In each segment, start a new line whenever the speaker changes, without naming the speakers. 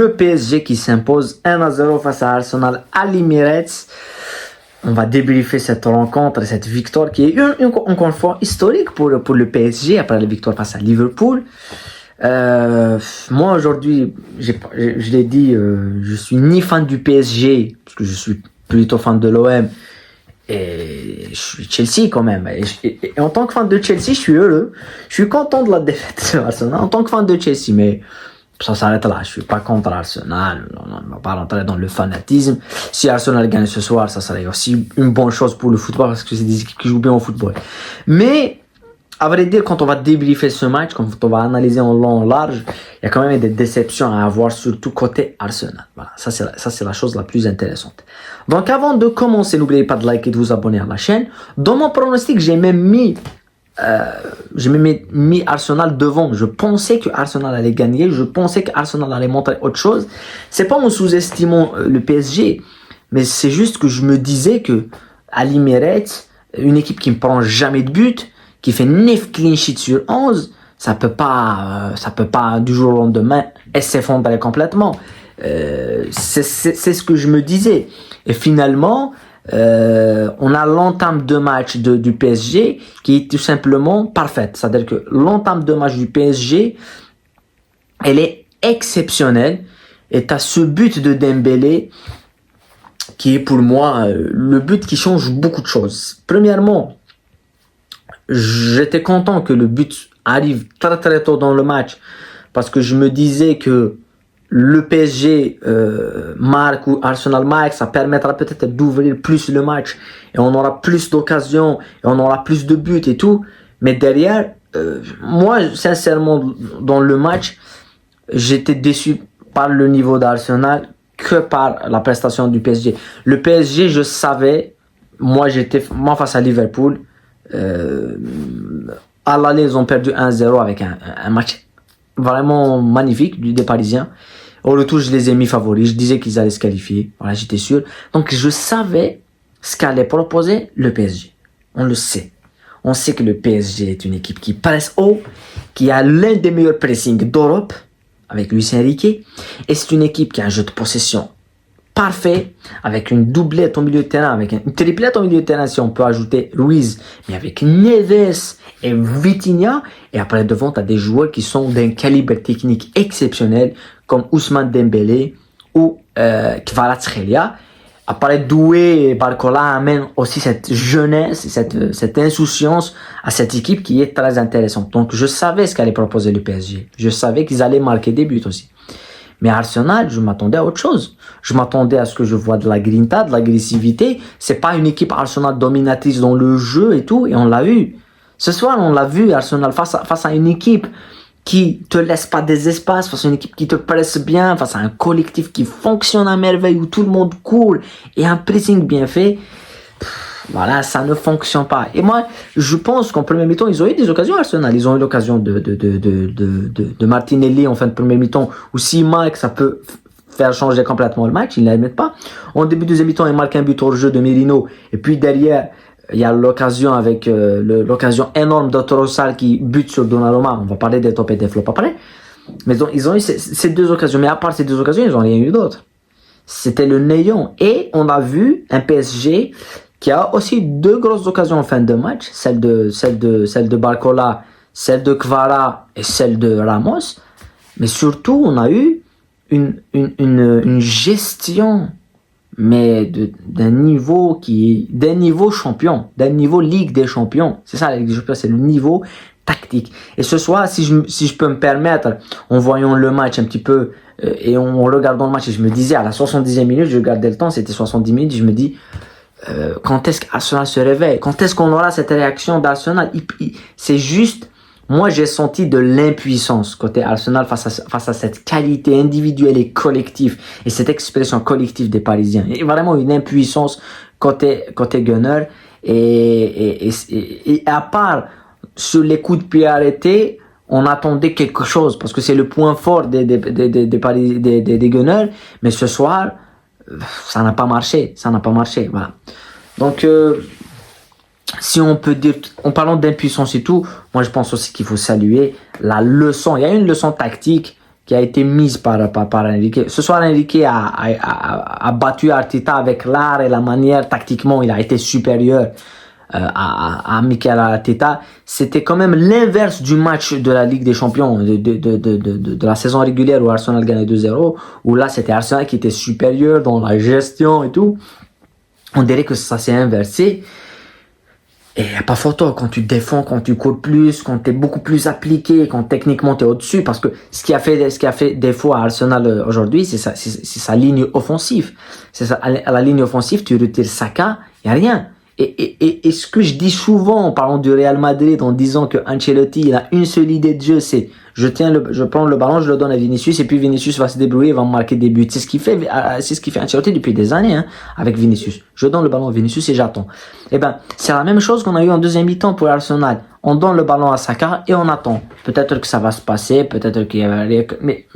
Le PSG qui s'impose 1-0 face à Arsenal à l'Emirates. On va débriefer cette rencontre, cette victoire qui est encore une fois historique pour le PSG après la victoire face à Liverpool. Moi aujourd'hui, je l'ai dit, je suis ni fan du PSG parce que je suis plutôt fan de l'OM et je suis Chelsea quand même. Et en tant que fan de Chelsea, je suis heureux, je suis content de la défaite de Arsenal en tant que fan de Chelsea, mais ça s'arrête là. Je suis pas contre Arsenal. On ne va pas rentrer dans le fanatisme. Si Arsenal gagne ce soir, ça serait aussi une bonne chose pour le football parce que c'est des équipes qui jouent bien au football. Mais, à vrai dire, quand on va débriefer ce match, quand on va analyser en long, en large, il y a quand même des déceptions à avoir, surtout côté Arsenal. Voilà. Ça, c'est la chose la plus intéressante. Donc, avant de commencer, n'oubliez pas de liker et de vous abonner à la chaîne. Dans mon pronostic, j'ai même mis Arsenal devant. Je pensais que Arsenal allait gagner. Je pensais que Arsenal allait montrer autre chose. C'est pas en sous-estimant le PSG, mais c'est juste que je me disais que à l'Emirates, une équipe qui ne prend jamais de but, qui fait 9 clean sheets sur 11, ça peut pas du jour au lendemain s'effondrer complètement. C'est ce que je me disais. Et finalement, on a l'entame de match du PSG qui est tout simplement parfaite. C'est-à-dire que l'entame de match du PSG, elle est exceptionnelle. Et tu as ce but de Dembélé qui est pour moi le but qui change beaucoup de choses. Premièrement, j'étais content que le but arrive très très tôt dans le match parce que je me disais que le PSG marque ou Arsenal marque, ça permettra peut-être d'ouvrir plus le match et on aura plus d'occasions et on aura plus de buts et tout. Mais derrière, moi sincèrement dans le match, j'étais déçu par le niveau d'Arsenal que par la prestation du PSG. Le PSG, je savais, moi face à Liverpool, à l'aller ils ont perdu 1-0 avec un match vraiment magnifique des Parisiens. Au retour, je les ai mis favoris. Je disais qu'ils allaient se qualifier. Voilà, j'étais sûr. Donc, je savais ce qu'allait proposer le PSG. On le sait. On sait que le PSG est une équipe qui presse haut, qui a l'un des meilleurs pressings d'Europe, avec Luis Enrique. Et c'est une équipe qui a un jeu de possession parfait, avec une doublette au milieu de terrain, avec une triplette au milieu de terrain, si on peut ajouter Ruiz, mais avec Neves et Vitinha. Et après, devant, tu as des joueurs qui sont d'un calibre technique exceptionnel, comme Ousmane Dembélé ou Kvaratskhelia. Après, Doué et Barcola amènent aussi cette jeunesse, cette insouciance à cette équipe qui est très intéressante. Donc, je savais ce qu'allait proposer le PSG. Je savais qu'ils allaient marquer des buts aussi. Mais Arsenal, je m'attendais à autre chose. Je m'attendais à ce que je vois de la grinta, de l'agressivité. C'est pas une équipe Arsenal dominatrice dans le jeu et tout, et on l'a eu. Ce soir, on l'a vu, Arsenal, face à une équipe qui te laisse pas des espaces, face à une équipe qui te presse bien, face à un collectif qui fonctionne à merveille, où tout le monde court, et un pressing bien fait. Voilà, ça ne fonctionne pas. Et moi, je pense qu'en premier mi-temps, ils ont eu des occasions, Arsenal. Ils ont eu l'occasion de Martinelli en fin de premier mi-temps, ou s'il marque, ça peut faire changer complètement le match. Ils ne l'admettent pas. En début de deuxième mi-temps, ils marquent un but hors jeu de Merino. Et puis derrière, il y a l'occasion avec l'occasion énorme d'Otorossal qui bute sur Donnarumma. On va parler des top et des flops après. Mais ils ont eu ces deux occasions. Mais à part ces deux occasions, ils n'ont rien eu d'autre. C'était le néant. Et on a vu un PSG qui a aussi deux grosses occasions en fin de match, celle de Barcola, celle de Kvara et celle de Ramos. Mais surtout, on a eu une gestion, mais d'un niveau champion, d'un niveau Ligue des Champions. C'est ça, la Ligue des Champions, c'est le niveau tactique. Et ce soir, si je peux me permettre, en voyant le match un petit peu, et en regardant le match, et je me disais, à la 70e minute, je regardais le temps, c'était 70 minutes, je me dis, quand est-ce qu'Arsenal se réveille? Quand est-ce qu'on aura cette réaction d'Arsenal? C'est juste, moi j'ai senti de l'impuissance côté Arsenal face à cette qualité individuelle et collective et cette expression collective des Parisiens. Et vraiment une impuissance côté Gunner. Et à part sur les coups de pied arrêtés, on attendait quelque chose parce que c'est le point fort des Gunners. Mais ce soir, ça n'a pas marché, voilà. Donc, si on peut dire, en parlant d'impuissance et tout, moi je pense aussi qu'il faut saluer la leçon. Il y a une leçon tactique qui a été mise par Enrique. Ce soir, Enrique a battu Arteta avec l'art et la manière. Tactiquement, il a été supérieur à Mikel Arteta. C'était quand même l'inverse du match de la Ligue des Champions de la saison régulière où Arsenal gagnait 2-0, où là c'était Arsenal qui était supérieur dans la gestion et tout. On dirait que ça s'est inversé. Et y a pas photo quand tu défends, quand tu cours plus, quand t'es beaucoup plus appliqué, quand techniquement t'es au-dessus, parce que ce qui a fait défaut à Arsenal aujourd'hui, c'est sa ligne offensive. C'est ça, à la ligne offensive, tu retires Saka, y a rien. Et ce que je dis souvent en parlant du Real Madrid, en disant que Ancelotti, il a une seule idée de jeu, c'est je prends le ballon, je le donne à Vinicius, et puis Vinicius va se débrouiller, va marquer des buts. C'est ce qu'il fait Ancelotti depuis des années, hein, avec Vinicius. Je donne le ballon à Vinicius et j'attends. Eh ben, c'est la même chose qu'on a eu en deuxième mi-temps pour Arsenal. On donne le ballon à Saka et on attend. Peut-être que ça va se passer, peut-être qu'il y a, mais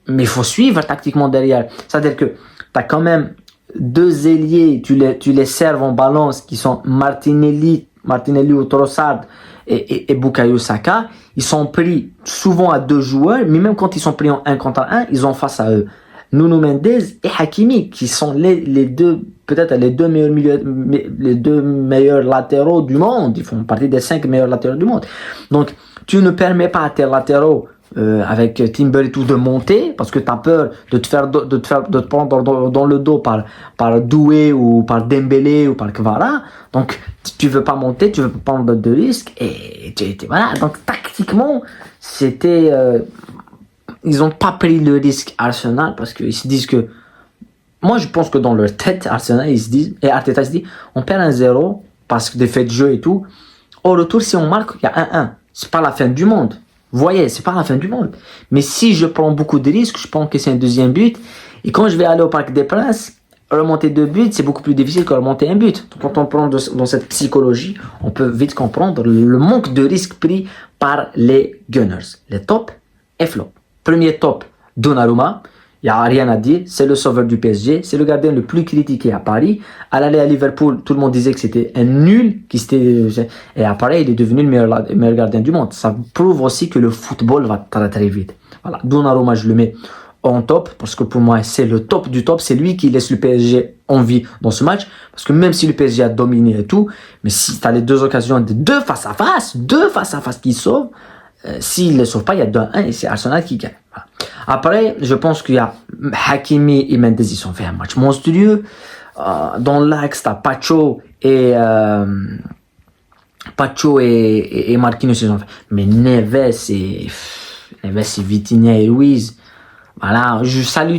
il faut suivre tactiquement derrière. C'est-à-dire que t'as quand même deux ailiers, tu les serves en balance, qui sont Martinelli ou Trossard et Bukayo Saka. Ils sont pris souvent à deux joueurs, mais même quand ils sont pris en 1 contre 1, ils ont face à eux Nuno Mendes et Hakimi, qui sont les deux, peut-être les deux meilleurs latéraux du monde. Ils font partie des 5 meilleurs latéraux du monde. Donc, tu ne permets pas à tes latéraux avec Timber et tout de monter, parce que tu as peur de te prendre dans le dos par Doué ou par Dembélé ou par Kvara. Donc tu veux pas monter, tu veux pas prendre de risques, et voilà. Donc tactiquement, c'était ils ont pas pris le risque Arsenal, parce qu'ils se disent que, moi je pense que dans leur tête Arsenal, ils se disent, et Arteta se dit, on perd 1-0 parce que des faits de jeu et tout, au retour si on marque, il y a 1-1, c'est pas la fin du monde. Vous voyez, c'est pas la fin du monde. Mais si je prends beaucoup de risques, je pense que c'est un deuxième but. Et quand je vais aller au Parc des Princes, remonter 2 buts, c'est beaucoup plus difficile que remonter un but. Donc, quand on prend dans cette psychologie, on peut vite comprendre le manque de risque pris par les Gunners. Les top et flop. Premier top, Donnarumma. Il n'y a rien à dire, c'est le sauveur du PSG, c'est le gardien le plus critiqué à Paris. À l'aller à Liverpool, tout le monde disait que c'était un nul, et à Paris, il est devenu le meilleur gardien du monde. Ça prouve aussi que le football va très très vite. Voilà, Donnarumma, je le mets en top, parce que pour moi, c'est le top du top, c'est lui qui laisse le PSG en vie dans ce match, parce que même si le PSG a dominé et tout, mais si tu as les deux occasions de deux face à face qui sauvent, s'il ne les sauve pas, il y a 2-1 et c'est Arsenal qui gagne. Voilà. Après, je pense qu'il y a Hakimi et Mendes, ils ont fait un match monstrueux. Dans l'axe, t'as Pacho et Marquinhos, ils ont fait. Mais Neves et Vitinha et Ruiz, voilà, je salue.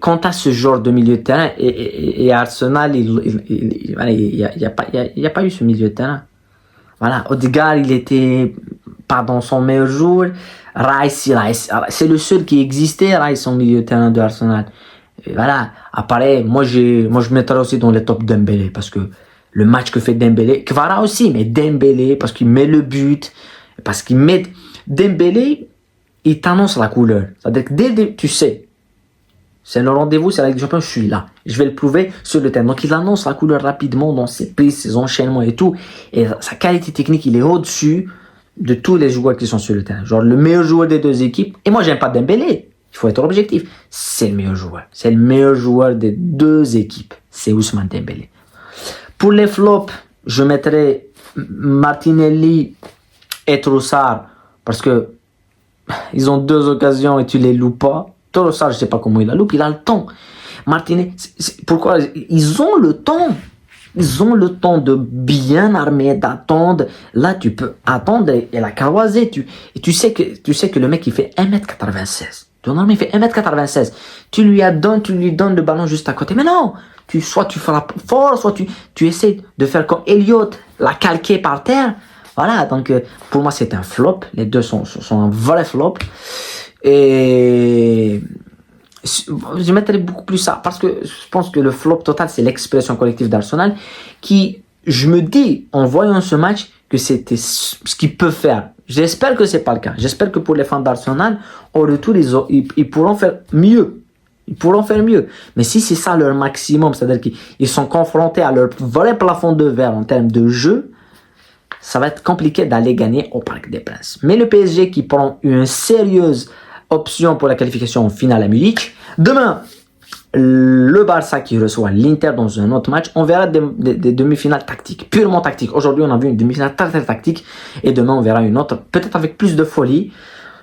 Quant à ce genre de milieu de terrain, et Arsenal, il y a pas eu ce milieu de terrain. Voilà, Odegaard, il était pas dans son meilleur jour. Rice, c'est le seul qui existait, Rice, en milieu de terrain de Arsenal. Et voilà. Après, moi, je mettrais aussi dans les top Dembélé, parce que le match que fait Dembélé, Kvara aussi, mais Dembélé, parce qu'il met le but, parce qu'il met, Dembélé, il t'annonce la couleur. C'est-à-dire que tu sais, c'est le rendez-vous, c'est la Ligue des Champions, je suis là. Je vais le prouver sur le terrain. Donc, il annonce la couleur rapidement dans ses prises, ses enchaînements et tout. Et sa qualité technique, il est au-dessus de tous les joueurs qui sont sur le terrain. Genre, le meilleur joueur des deux équipes. Et moi, j'aime pas Dembélé. Il faut être objectif. C'est le meilleur joueur. C'est le meilleur joueur des deux équipes. C'est Ousmane Dembélé. Pour les flops, je mettrai Martinelli et Trossard, parce que ils ont 2 occasions et tu les loupes pas. Trossard, je sais pas comment il la loupe, il a le temps. Martinelli, pourquoi ils ont le temps? Ils ont le temps de bien armer, d'attendre. Là, tu peux attendre et la croiser. Tu sais que le mec, il fait 1m96. Donnarumma, il fait 1m96. Tu lui donnes le ballon juste à côté. Mais non! Soit tu frappes fort, soit tu essaies de faire comme Elliott, la calquer par terre. Voilà, donc pour moi, c'est un flop. Les deux sont un vrai flop. Et je mettrais beaucoup plus ça, parce que je pense que le flop total, c'est l'expression collective d'Arsenal, qui, je me dis, en voyant ce match, que c'était ce qu'ils peuvent faire. J'espère que c'est pas le cas. J'espère que pour les fans d'Arsenal, au retour, ils pourront faire mieux. Ils pourront faire mieux. Mais si c'est ça leur maximum, c'est-à-dire qu'ils sont confrontés à leur vrai plafond de verre en termes de jeu, ça va être compliqué d'aller gagner au Parc des Princes. Mais le PSG qui prend une sérieuse option pour la qualification en finale à Munich. Demain, le Barça qui reçoit l'Inter dans un autre match. On verra des demi-finales tactiques, purement tactiques. Aujourd'hui, on a vu une demi-finale très très tactique et demain, on verra une autre, peut-être avec plus de folie.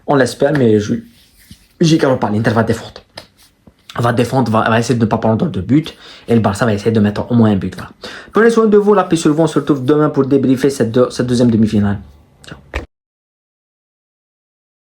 On l'espère, mais j'y crois pas. L'Inter va défendre, va essayer de ne pas prendre de but et le Barça va essayer de mettre au moins un but. Voilà. Prenez soin de vous, la paix sur vous. On se retrouve demain pour débriefer cette deuxième demi-finale.